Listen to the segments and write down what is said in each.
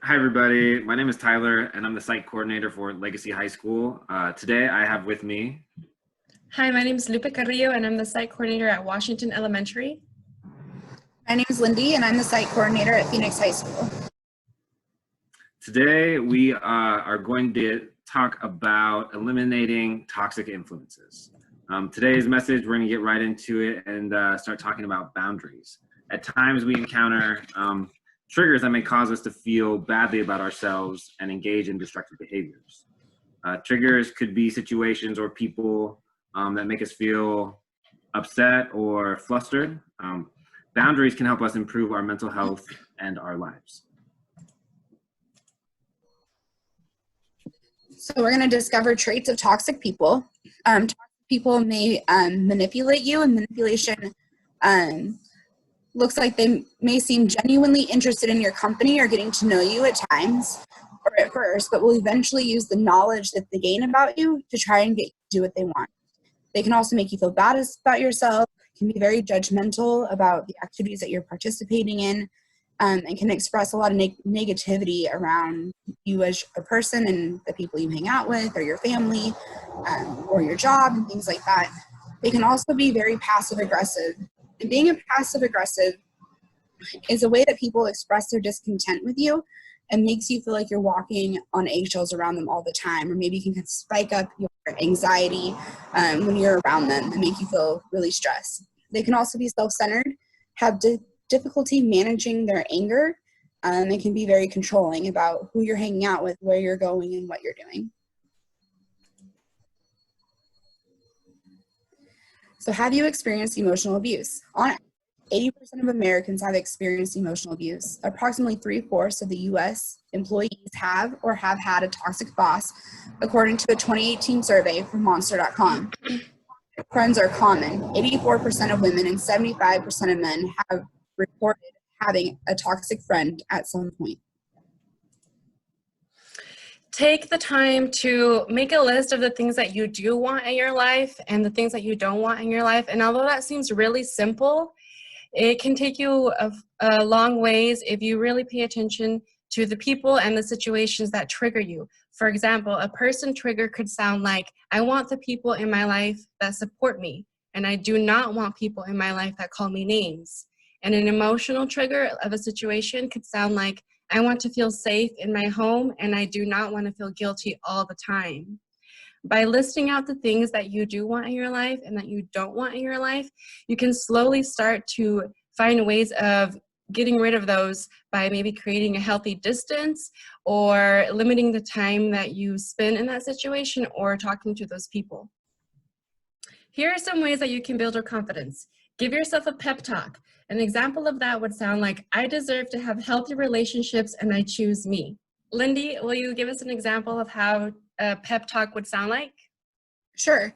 Hi, everybody. My name is Tyler, and I'm the site coordinator for Legacy High School. Today, I have with me. Hi, my name is Lupe Carrillo, and I'm the site coordinator at Washington Elementary. My name is Lindy, and I'm the site coordinator at Phoenix High School. Today, we are going to talk about eliminating toxic influences. Today's message, we're going to get right into it and start talking about boundaries. At times, we encounter triggers that may cause us to feel badly about ourselves and engage in destructive behaviors. Triggers could be situations or people that make us feel upset or flustered. Boundaries can help us improve our mental health and our lives. So we're going to discover traits of toxic people. Toxic people may manipulate you, and manipulation looks like they may seem genuinely interested in your company or getting to know you at times or at first, but will eventually use the knowledge that they gain about you to try and get you to do what they want. They can also make you feel bad about yourself, can be very judgmental about the activities that you're participating in, and can express a lot of negativity around you as a person and the people you hang out with or your family or your job and things like that. They can also be very passive-aggressive. And being a passive-aggressive is a way that people express their discontent with you and makes you feel like you're walking on eggshells around them all the time, or maybe you can spike up your anxiety when you're around them and make you feel really stressed. They can also be self-centered, have difficulty managing their anger, and can be very controlling about who you're hanging out with, where you're going, and what you're doing. So have you experienced emotional abuse? On average, 80% of Americans have experienced emotional abuse. Approximately 3/4 of the U.S. employees have or have had a toxic boss, according to a 2018 survey from Monster.com. Friends are common. 84% of women and 75% of men have reported having a toxic friend at some point. Take the time to make a list of the things that you do want in your life and the things that you don't want in your life. And although that seems really simple, it can take you a long ways if you really pay attention to the people and the situations that trigger you. For example, a person trigger could sound like, I want the people in my life that support me, and I do not want people in my life that call me names. And an emotional trigger of a situation could sound like, I want to feel safe in my home, and I do not want to feel guilty all the time. By listing out the things that you do want in your life and that you don't want in your life, you can slowly start to find ways of getting rid of those by maybe creating a healthy distance or limiting the time that you spend in that situation or talking to those people. Here are some ways that you can build your confidence. Give yourself a pep talk. An example of that would sound like, I deserve to have healthy relationships and I choose me. Lindy, will you give us an example of how a pep talk would sound like? Sure.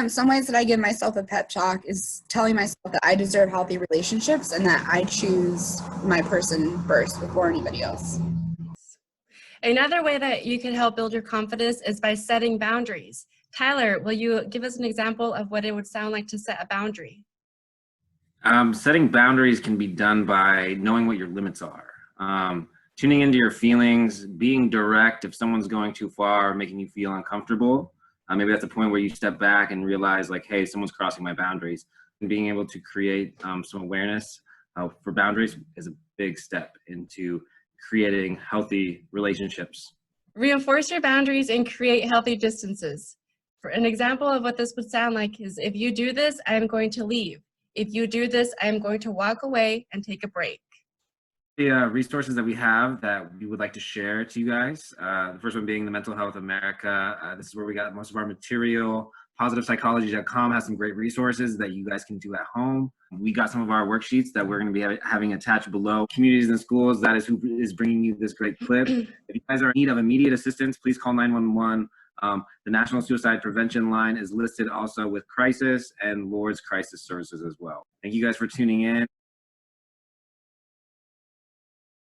Some ways that I give myself a pep talk is telling myself that I deserve healthy relationships and that I choose my person first before anybody else. Another way that you can help build your confidence is by setting boundaries. Tyler, will you give us an example of what it would sound like to set a boundary? Setting boundaries can be done by knowing what your limits are. Tuning into your feelings, being direct if someone's going too far, making you feel uncomfortable. Maybe that's a point where you step back and realize like, hey, someone's crossing my boundaries. And being able to create some awareness for boundaries is a big step into creating healthy relationships. Reinforce your boundaries and create healthy distances. For an example of what this would sound like is, if you do this, I'm going to leave. If you do this, I'm going to walk away and take a break. The resources that we have that we would like to share to you guys. The first one being the Mental Health America. This is where we got most of our material. PositivePsychology.com has some great resources that you guys can do at home. We got some of our worksheets that we're going to be having attached below. Communities and Schools, that is who is bringing you this great clip. If you guys are in need of immediate assistance, please call 911. The National Suicide Prevention Line is listed also with Crisis and Lord's Crisis Services as well. Thank you guys for tuning in.